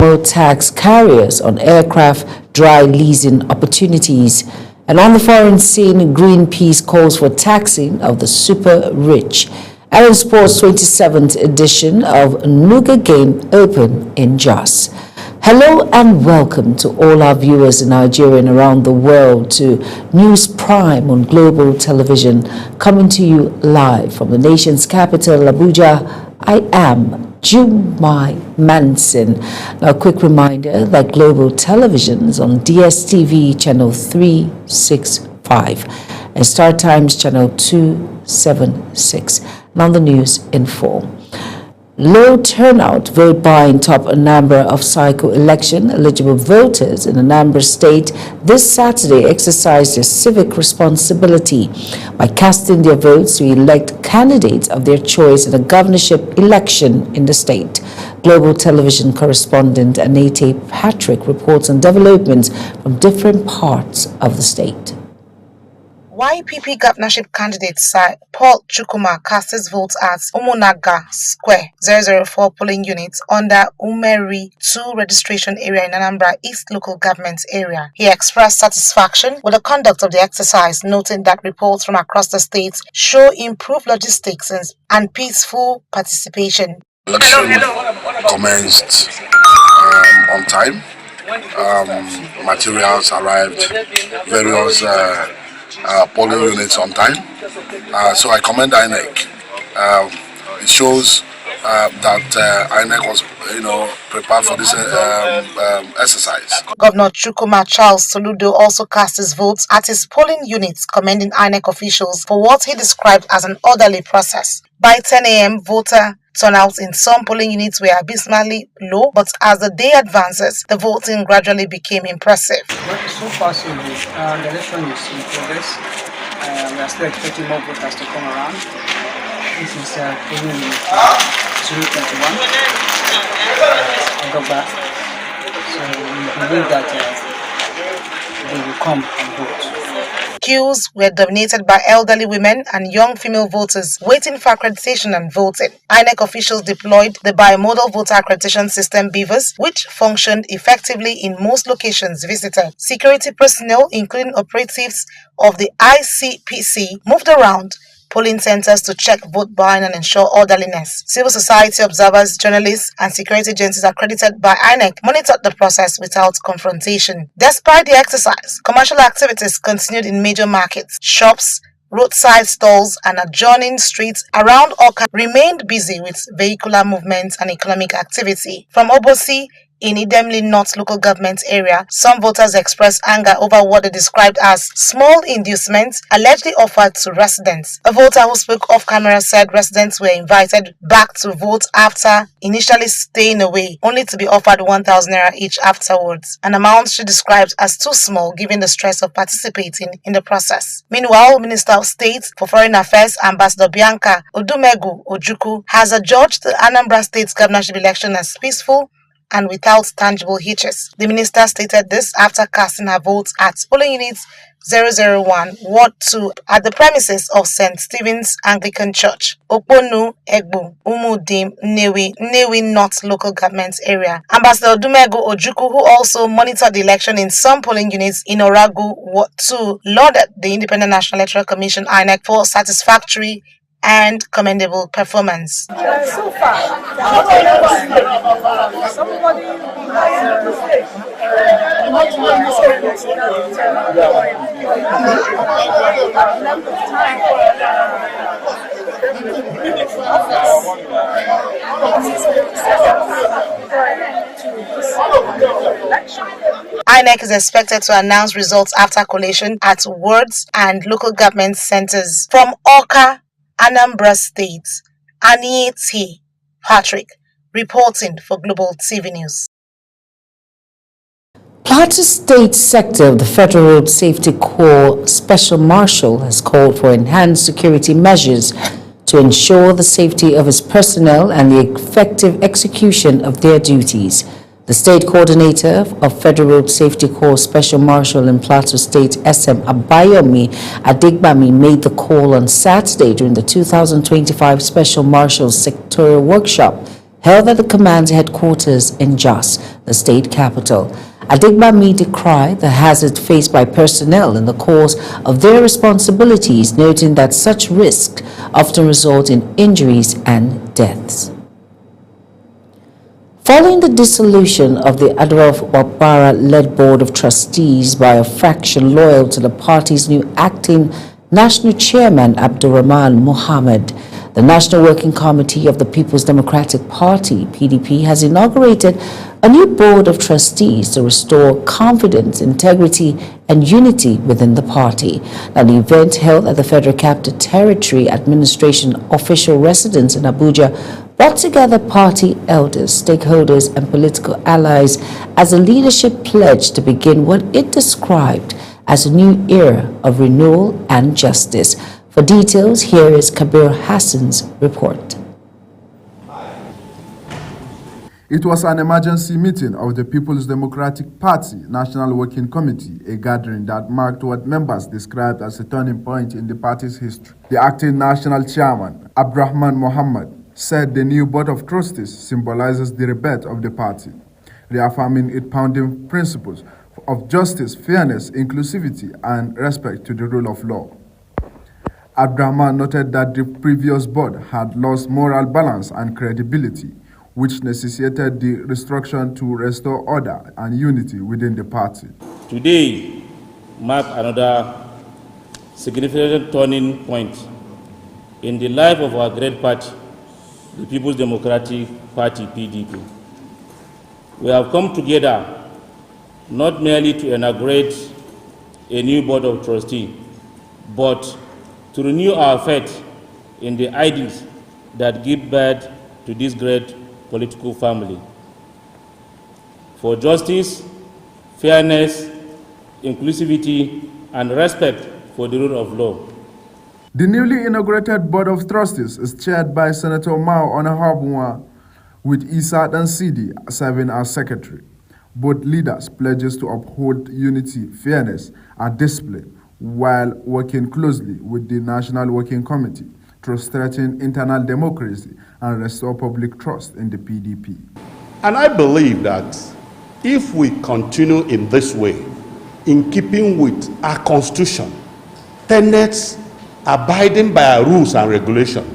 road tax carriers on aircraft dry leasing opportunities. And on the foreign scene, Greenpeace calls for taxing of the super rich. Aaron Sports 27th edition of Nuga Game Open in Jos. Hello and welcome to all our viewers in Nigeria and around the world to News Prime on Global Television, coming to you live from the nation's capital, Abuja. I am Jumai Manson. Now, a quick reminder that Global Television is on DSTV channel 365 and Star Times channel 276. Now the news in full. Low turnout vote buying top Anambra of cycle election. Eligible voters in Anambra State this Saturday exercised their civic responsibility by casting their votes to elect candidates of their choice in a governorship election in the state. Global Television correspondent Anete Patrick reports on developments from different parts of the state. YPP governorship candidate Sir Paul Chukwuma cast his votes at Umunaga Square 004 polling unit under Umeri 2 registration area in Anambra East local government area. He expressed satisfaction with the conduct of the exercise, noting that reports from across the state show improved logistics and peaceful participation. Election commenced on time. Materials arrived, various polling units on time. So I commend INEC. It shows that INEC was, prepared for this exercise. Governor Chukwuma Charles Soludo also cast his votes at his polling units, commending INEC officials for what he described as an orderly process. By 10 a.m., voter turnouts in some polling units were abysmally low, but as the day advances, the voting gradually became impressive. Well, so far, so good. The election is in progress. We are still expecting more voters to come around. This is polling unit 021. I got back. So we believe that they will come and vote. Queues were dominated by elderly women and young female voters waiting for accreditation and voting. INEC officials deployed the bimodal voter accreditation system BVAS, which functioned effectively in most locations visited. Security personnel, including operatives of the ICPC, moved around polling centers to check vote buying and ensure orderliness. Civil society observers, journalists, and security agencies accredited by INEC monitored the process without confrontation. Despite the exercise, commercial activities continued in major markets. Shops, roadside stalls, and adjoining streets around Awka remained busy with vehicular movement and economic activity. From Obosi, in Idemili North local government area, some voters expressed anger over what they described as small inducements allegedly offered to residents. A voter who spoke off camera said residents were invited back to vote after initially staying away, only to be offered 1,000 naira each afterwards, an amount she described as too small given the stress of participating in the process. Meanwhile, Minister of State for Foreign Affairs Ambassador Bianca Odumegu Ojukwu has adjudged the Anambra State governorship election as peaceful and without tangible hitches. The minister stated this after casting her votes at polling units 001, Ward 2 at the premises of St. Stephen's Anglican Church, Okponu, Egbu, Umudim, Nnewi North local government area. Ambassador Odumegu Ojukwu, who also monitored the election in some polling units in Oragu, Ward 2, lauded the Independent National Electoral Commission INEC for satisfactory and commendable performance. So far, somebody INEC is expected to announce results after collation at wards and local government centers. From Awka, Anambra State, Anete Patrick reporting for Global TV News. Plateau State sector of the Federal Road Safety Corps Special Marshal has called for enhanced security measures to ensure the safety of his personnel and the effective execution of their duties. The State Coordinator of Federal Road Safety Corps Special Marshal in Plateau State, SM Abayomi Adegbami, made the call on Saturday during the 2025 Special Marshals Sectorial Workshop held at the command's headquarters in Jos, the state capital. Adigbami decried the hazard faced by personnel in the course of their responsibilities, noting that such risks often result in injuries and deaths. Following the dissolution of the Adolf Wabara-led Board of Trustees by a faction loyal to the party's new acting national chairman, Abdurrahman Mohammed, the National Working Committee of the People's Democratic Party, PDP, has inaugurated a new board of trustees to restore confidence, integrity, and unity within the party. Now, the event held at the Federal Capital Territory Administration official residence in Abuja brought together party elders, stakeholders, and political allies as a leadership pledge to begin what it described as a new era of renewal and justice. For details, here is Kabir Hassan's report. It was an emergency meeting of the People's Democratic Party National Working Committee, a gathering that marked what members described as a turning point in the party's history. The acting national chairman, Abdurrahman Mohammed, said the new Board of Trustees symbolizes the rebirth of the party, reaffirming its founding principles of justice, fairness, inclusivity, and respect to the rule of law. Abdurrahman noted that the previous board had lost moral balance and credibility, which necessitated the restructuring to restore order and unity within the party. Today marks another significant turning point in the life of our great party, the People's Democratic Party, PDP. We have come together not merely to inaugurate a new board of trustees, but to renew our faith in the ideals that give birth to this great political family. For justice, fairness, inclusivity, and respect for the rule of law. The newly inaugurated Board of Trustees is chaired by Senator Mao Onahabunwa, with Isa Dansidi serving as secretary. Both leaders pledges to uphold unity, fairness, and discipline while working closely with the National Working Committee to strengthen internal democracy and restore public trust in the PDP. And I believe that if we continue in this way, in keeping with our constitution, tenets, abiding by our rules and regulations,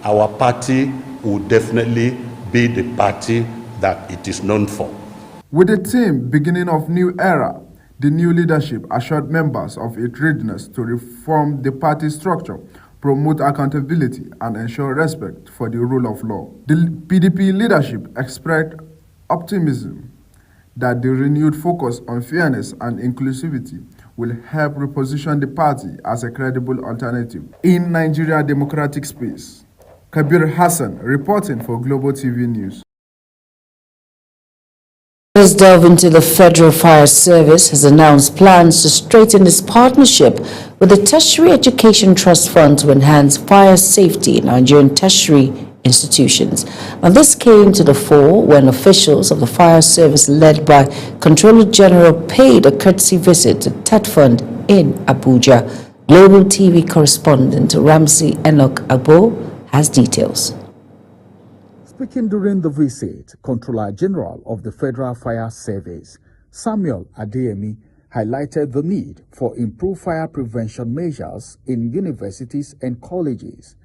our party will definitely be the party that it is known for. With the theme beginning of new era, the new leadership assured members of its readiness to reform the party structure, promote accountability, and ensure respect for the rule of law. The PDP leadership expressed optimism that the renewed focus on fairness and inclusivity will help reposition the party as a credible alternative in Nigeria democratic space. Kabir Hassan reporting for Global TV News. Let's delve into the Federal Fire Service has announced plans to strengthen its partnership with the Tertiary Education Trust Fund to enhance fire safety in Nigerian tertiary institutions. Now, this came to the fore when officials of the Fire Service, led by Controller General, paid a courtesy visit to TET Fund in Abuja. Global TV correspondent Ramsey Enoch Agbo has details. Speaking during the visit, Controller General of the Federal Fire Service, Samuel Adeyemi, highlighted the need for improved fire prevention measures in universities and colleges.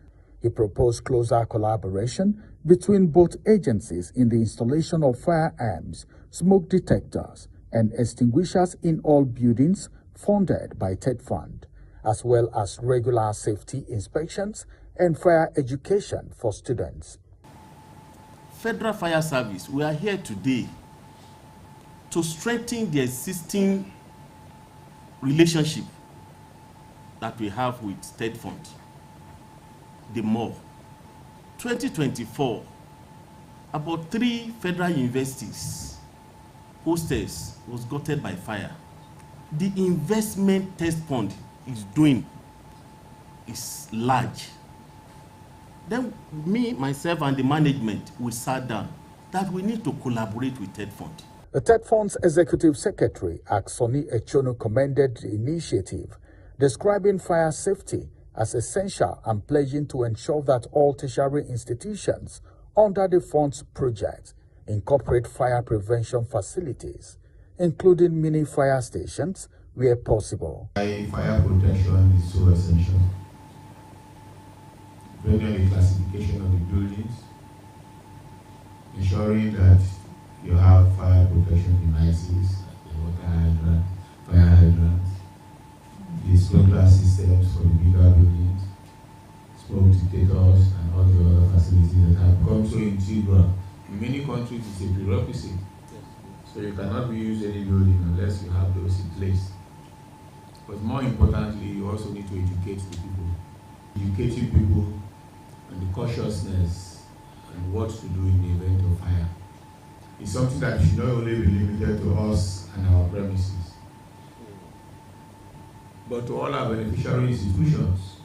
He proposed closer collaboration between both agencies in the installation of firearms, smoke detectors, and extinguishers in all buildings funded by TET Fund, as well as regular safety inspections and fire education for students. Federal Fire Service, we are here today to strengthen the existing relationship that we have with State Fund. The more 2024, about 3 federal universities hostels was gutted by fire. The investment Test Fund is doing is large. Then me, myself, and the management, we sat down that we need to collaborate with TET Fund. The TET Fund's Executive Secretary, Aksoni Echono, commended the initiative, describing fire safety as essential and pledging to ensure that all tertiary institutions under the fund's project incorporate fire prevention facilities, including mini fire stations where possible. Fire protection is so essential. Bringing the classification of the buildings, ensuring that you have fire protection devices, the water hydrant, fire hydrants, the sprinkler systems for the bigger buildings, smoke detectors, and all the other facilities that have come so integral. In many countries, it's a prerequisite. So you cannot reuse any building unless you have those in place. But more importantly, you also need to educate the people. Educating people on the cautiousness and what to do in the event of fire. It's something that should not only be limited to us and our premises, but to all our beneficiary institutions.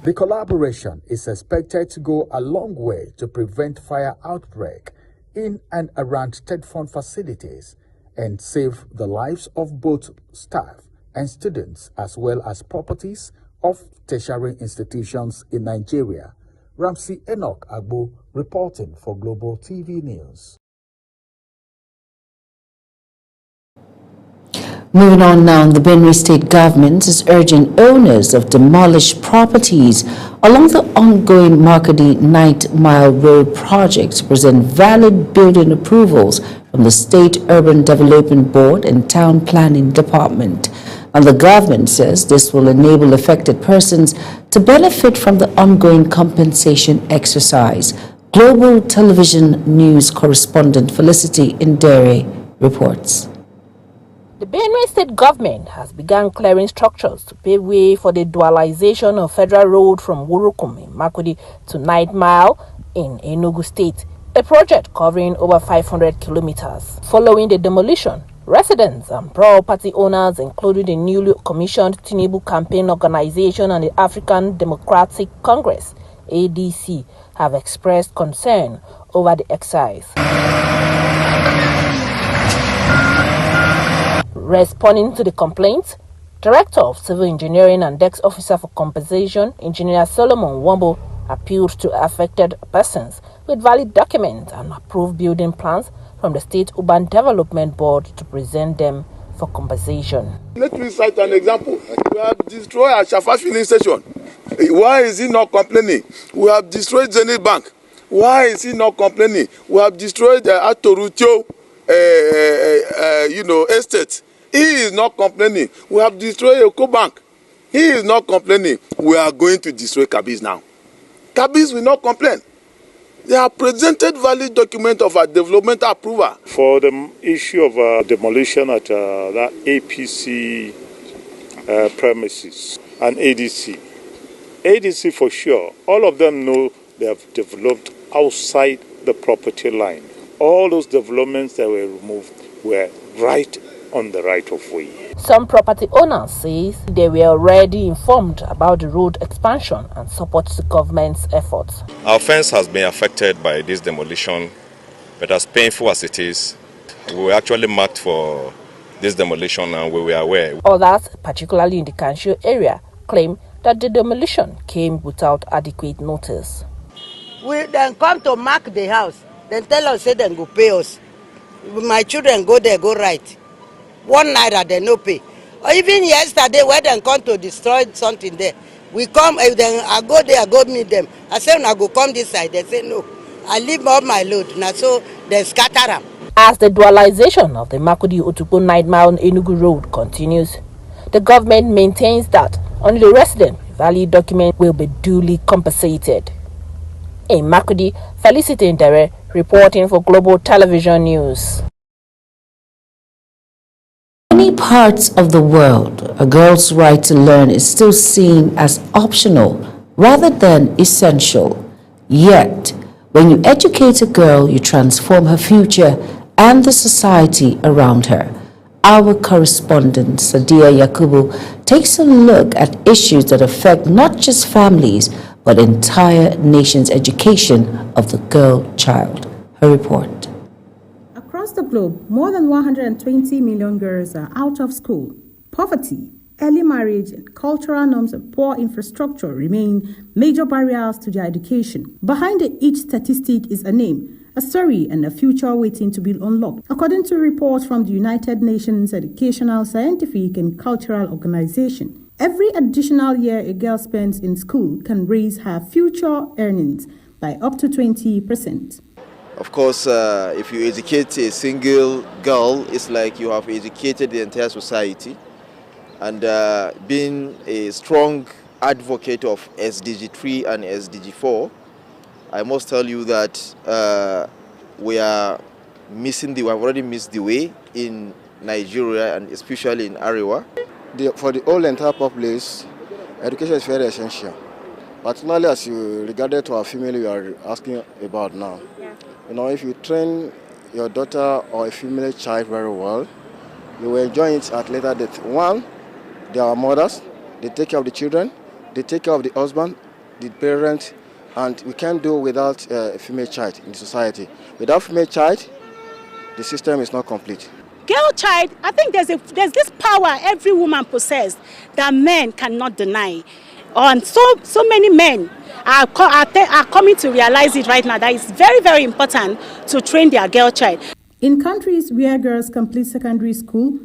The collaboration is expected to go a long way to prevent fire outbreak in and around TEDFund facilities and save the lives of both staff and students as well as properties of tertiary institutions in Nigeria. Ramsey Enoch Agbo reporting for Global TV News. Moving on now, the Benue State government is urging owners of demolished properties along the ongoing Makodi 9 Mile Road project to present valid building approvals from the State Urban Development Board and Town Planning Department. And the government says this will enable affected persons to benefit from the ongoing compensation exercise. Global Television News correspondent Felicity Indere reports. The Benue State government has begun clearing structures to pave way for the dualization of Federal Road from Wurukum in Makodi to 9 Mile in Enugu State, a project covering over 500 kilometers. Following the demolition, residents and property owners, including the newly commissioned Tinubu Campaign Organization and the African Democratic Congress, ADC, have expressed concern over the exercise. Responding to the complaints, Director of Civil Engineering and Desk Officer for Compensation, Engineer Solomon Wombo, appealed to affected persons with valid documents and approved building plans from the State Urban Development Board to present them for compensation. Let me cite an example. We have destroyed Ashafa filling station. Why is he not complaining? We have destroyed Zenith Bank. Why is he not complaining? We have destroyed the Atorutio, estate. He is not complaining. We have destroyed EcoBank. He is not complaining. We are going to destroy Kabis now. Kabis will not complain. They have presented valid document of a development approval. For the issue of demolition at that APC premises and ADC. ADC for sure, all of them know they have developed outside the property line. All those developments that were removed were right on the right of way. Some property owners say they were already informed about the road expansion and support the government's efforts. Our fence has been affected by this demolition, but as painful as it is, we were actually marked for this demolition and we were aware. Others, particularly in the Kanshio area, claim that the demolition came without adequate notice. We then come to mark the house, then tell us, say then go pay us. My children go there, go right. 1 naira, they no pay. Or even yesterday, when they come to destroy something there, we come, then I go there, I go meet them. I say, I go come this side. They say, no. I leave all my load. Now, so they scatter them. As the dualization of the Makodi Otukpo 9 Mile Enugu Road continues, the government maintains that only the resident with valid document will be duly compensated. In Makodi, Felicity Indere reporting for Global Television News. In many parts of the world, a girl's right to learn is still seen as optional rather than essential. Yet, when you educate a girl, you transform her future and the society around her. Our correspondent, Sadia Yakubu, takes a look at issues that affect not just families, but entire nation's education of the girl child. Her report. Across the globe, more than 120 million girls are out of school. Poverty Early marriage and cultural norms and poor infrastructure remain major barriers to their education. Behind each statistic is a name, a story, and a future waiting to be unlocked. According to reports from the United Nations Educational, Scientific, and Cultural Organization, every additional year a girl spends in school can raise her future earnings by up to 20%. Of course, if you educate a single girl, it's like you have educated the entire society. And being a strong advocate of SDG 3 and SDG 4, I must tell you that we have already missed the way in Nigeria and especially in Arewa. For the whole entire populace, education is very essential. Particularly as you regarded to our female you are asking about now. Yeah. You know, if you train your daughter or a female child very well, you will enjoy it at later date. One, they are mothers, they take care of the children, they take care of the husband, the parents, and we can't do without a female child in society. Without female child, the system is not complete. Girl child, I think there's this power every woman possesses that men cannot deny. And so many men are coming to realize it right now that it's very, very important to train their girl child. In countries where girls complete secondary school,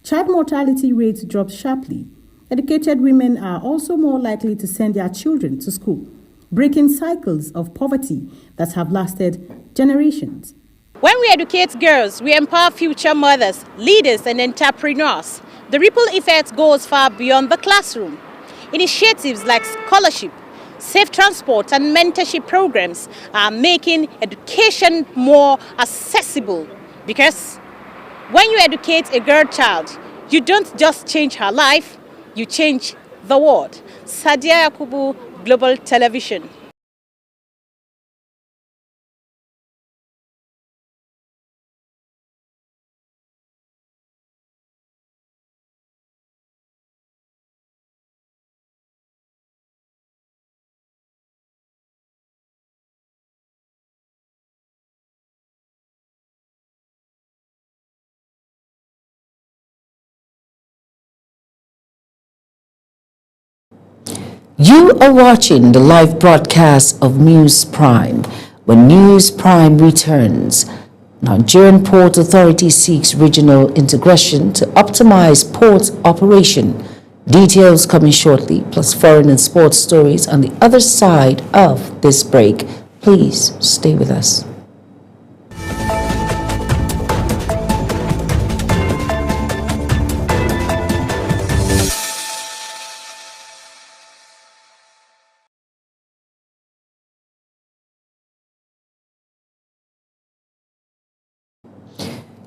child mortality rates drop sharply. Educated women are also more likely to send their children to school, breaking cycles of poverty that have lasted generations. When we educate girls, we empower future mothers, leaders, and entrepreneurs. The ripple effect goes far beyond the classroom. Initiatives like scholarship, safe transport, and mentorship programs are making education more accessible, because when you educate a girl child, you don't just change her life, you change the world. Sadia Yakubu, Global Television. You are watching the live broadcast of News Prime. When News Prime returns, Nigerian Port Authority seeks regional integration to optimize port operation. Details coming shortly, plus foreign and sports stories on the other side of this break. Please stay with us.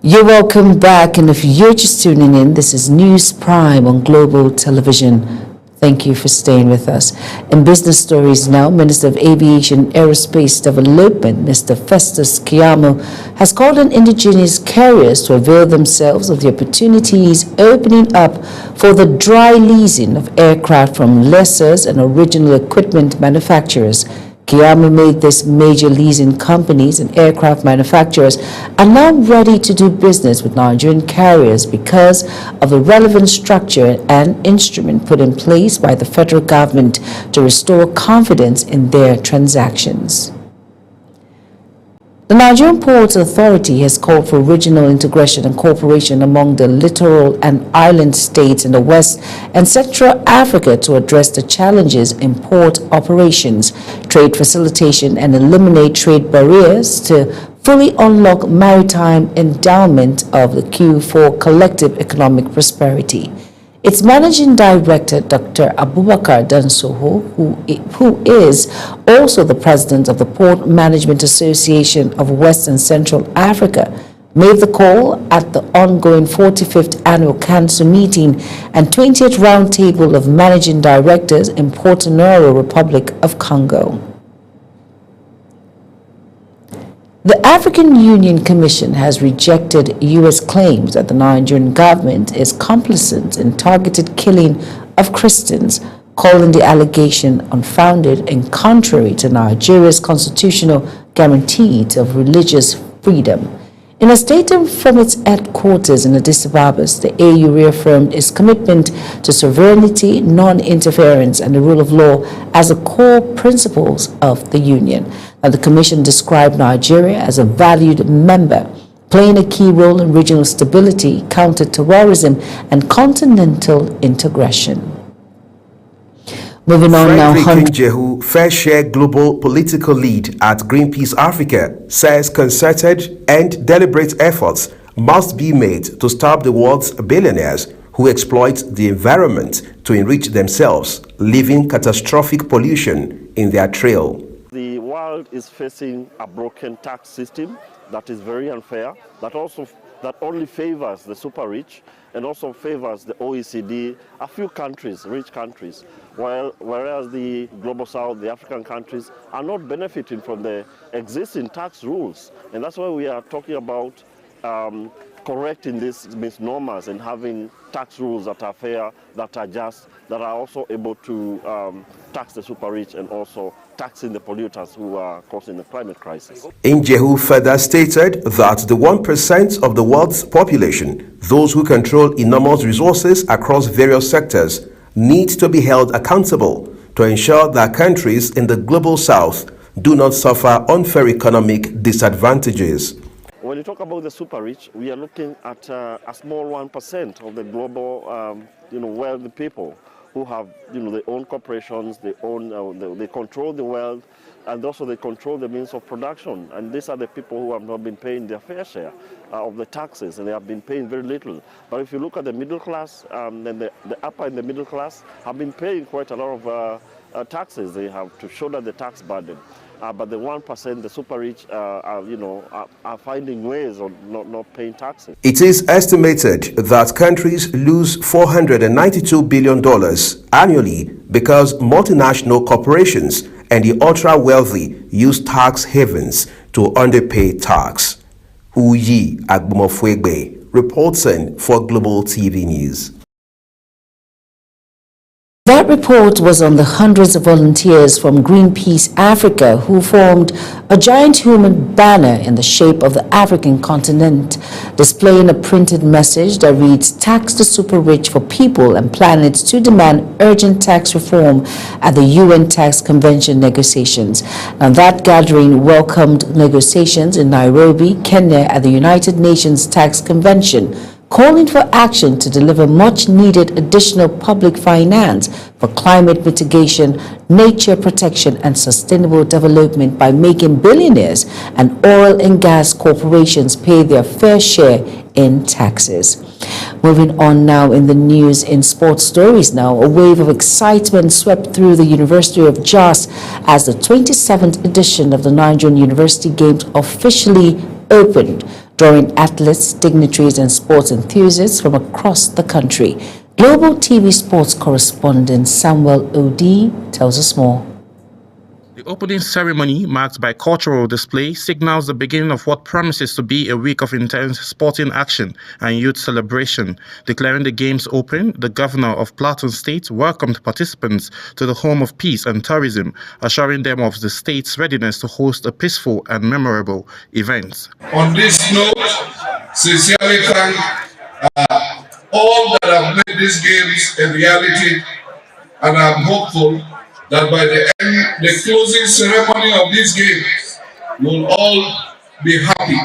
You're welcome back, and if you're just tuning in, this is News Prime on Global Television. Thank you for staying with us. In business stories now, Minister of Aviation and Aerospace Development, Mr. Festus Keyamo, has called on indigenous carriers to avail themselves of the opportunities opening up for the dry leasing of aircraft from lessors and original equipment manufacturers. Keyamo made this major leasing companies and aircraft manufacturers are now ready to do business with Nigerian carriers because of the relevant structure and instrument put in place by the federal government to restore confidence in their transactions. The Nigerian Ports Authority has called for regional integration and cooperation among the littoral and island states in the West and Central Africa to address the challenges in port operations, trade facilitation, and eliminate trade barriers to fully unlock maritime endowment of the queue for collective economic prosperity. Its managing director, Dr. Abubakar Dansoho, who is also the president of the Port Management Association of West and Central Africa, made the call at the ongoing 45th Annual Council meeting and 20th Roundtable of Managing Directors in Porto-Novo, Republic of Congo. The African Union Commission has rejected U.S. claims that the Nigerian government is complicit in targeted killing of Christians, calling the allegation unfounded and contrary to Nigeria's constitutional guarantee of religious freedom. In a statement from its headquarters in Addis Ababa, the AU reaffirmed its commitment to sovereignty, non-interference, and the rule of law as the core principles of the Union. And the Commission described Nigeria as a valued member, playing a key role in regional stability, counter-terrorism, and continental integration. Moving on now, Frederick Jehu, Fair Share Global Political Lead at Greenpeace Africa, says concerted and deliberate efforts must be made to stop the world's billionaires who exploit the environment to enrich themselves, leaving catastrophic pollution in their trail. The world is facing a broken tax system that is very unfair, that only favors the super rich and also favors the OECD, a few countries, rich countries, whereas the global south, the African countries, are not benefiting from the existing tax rules. And that's why we are talking about correcting these misnomers and having tax rules that are fair, that are just, that are also able to tax the super rich and also taxing the polluters who are causing the climate crisis. Njehu further stated that the 1% of the world's population, those who control enormous resources across various sectors, need to be held accountable to ensure that countries in the global south do not suffer unfair economic disadvantages. When you talk about the super rich, we are looking at a small 1% of the global, wealthy people who have, their own corporations, they control the wealth, and also they control the means of production. And these are the people who have not been paying their fair share of the taxes, and they have been paying very little. But if you look at the middle class, and the upper and the middle class have been paying quite a lot of taxes. They have to shoulder the tax burden. But the 1%, the super rich, are finding ways of not paying taxes. It is estimated that countries lose $492 billion annually because multinational corporations and the ultra-wealthy use tax havens to underpay tax. Uyi Agbomofwegbe, reporting for Global TV News. That report was on the hundreds of volunteers from Greenpeace Africa who formed a giant human banner in the shape of the African continent, displaying a printed message that reads, "Tax the super rich for people and planet," to demand urgent tax reform at the UN Tax Convention negotiations. And that gathering welcomed negotiations in Nairobi, Kenya at the United Nations Tax Convention, calling for action to deliver much-needed additional public finance for climate mitigation, nature protection, and sustainable development by making billionaires and oil and gas corporations pay their fair share in taxes. Moving on now in the news in sports stories now, a wave of excitement swept through the University of Jos as the 27th edition of the Nigerian University Games officially opened, drawing athletes, dignitaries, and sports enthusiasts from across the country. Global TV sports correspondent Samuel Odi tells us more. The opening ceremony, marked by cultural display, signals the beginning of what promises to be a week of intense sporting action and youth celebration. Declaring the games open, the governor of Plateau State welcomed participants to the home of peace and tourism, assuring them of the state's readiness to host a peaceful and memorable event. On this note, sincerely thank all that have made these games a reality, and I'm hopeful that by the end, the closing ceremony of these games, we'll all be happy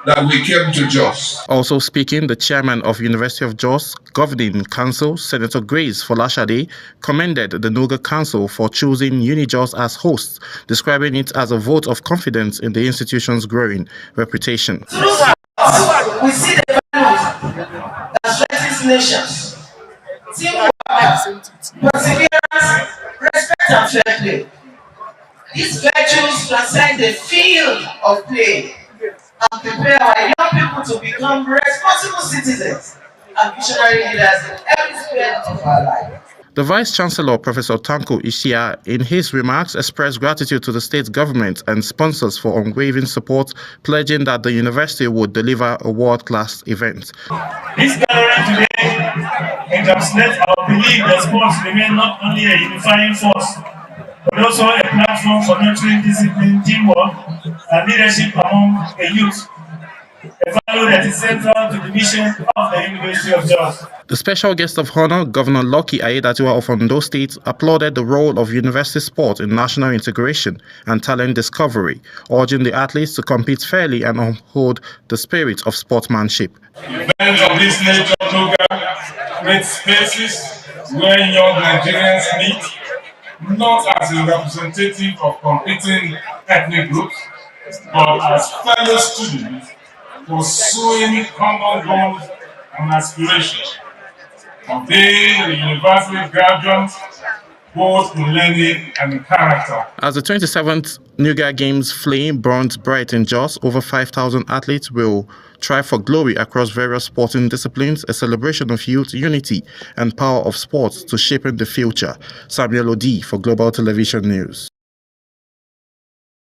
that we came to Jos. Also speaking, the chairman of University of Jos Governing Council, Senator Grace Folashade, commended the Noga Council for choosing UniJos as host, describing it as a vote of confidence in the institution's growing reputation. We see the values that strengthens nations. Teamwork, perseverance, respect and fair play. These virtues transcend the field of play and prepare our young people to become responsible citizens and visionary leaders in every sphere of our life. The Vice-Chancellor, Professor Tanko Ishia, in his remarks expressed gratitude to the state government and sponsors for unwavering support, pledging that the university would deliver a world-class event. This gathering today encapsulates our belief that sports remain not only a unifying force, but also a platform for nurturing discipline, teamwork, and leadership among the youth. a value that is central to the mission of the University of Jos. The special guest of honor, Governor Lucky Aiyedatiwa of Ondo State, applauded the role of university sport in national integration and talent discovery, urging the athletes to compete fairly and uphold the spirit of sportsmanship. Events of this nature, Toga, create spaces where young Nigerians meet, not as a representative of competing ethnic groups, but as fellow students pursuing common goals and aspirations. Today, the university graduates, both in learning and in character. As the 27th Nuga Games flame burns bright in Jos, over 5,000 athletes will try for glory across various sporting disciplines, a celebration of youth unity and power of sports to shape the future. Samuel Odi for Global Television News.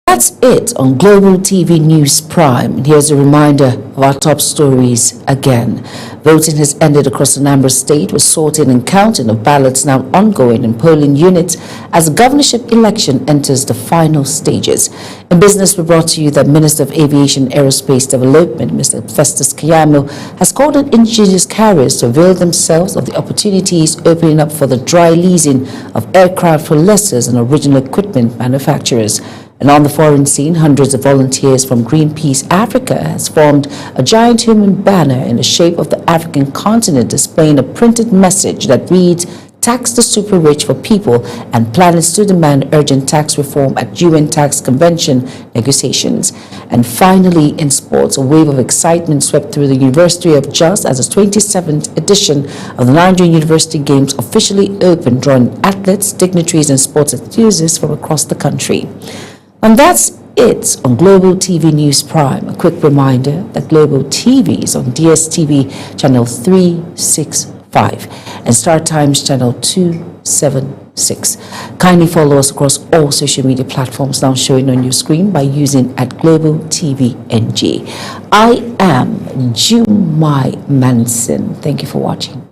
That's it on Global TV News Prime. And here's a reminder of our top stories again. Voting has ended across Anambra State, with sorting and counting of ballots now ongoing in polling units as the governorship election enters the final stages. In business, we brought to you that Minister of Aviation and Aerospace Development, Mr. Festus Keyamo, has called on indigenous carriers to avail themselves of the opportunities opening up for the dry leasing of aircraft for lessors and original equipment manufacturers. And on the foreign scene, hundreds of volunteers from Greenpeace Africa has formed a giant human banner in the shape of the African continent, displaying a printed message that reads, "Tax the super rich for people," and planets to demand urgent tax reform at UN Tax Convention negotiations. And finally, in sports, a wave of excitement swept through the University of Jos as the 27th edition of the Nigerian University Games officially opened, drawing athletes, dignitaries, and sports enthusiasts from across the country. And that's it on Global TV News Prime. A quick reminder that Global TV is on DSTV channel 365 and Star Times channel 276. Kindly follow us across all social media platforms now showing on your screen by using @Global TV NG. I am Jumai Manson. Thank you for watching.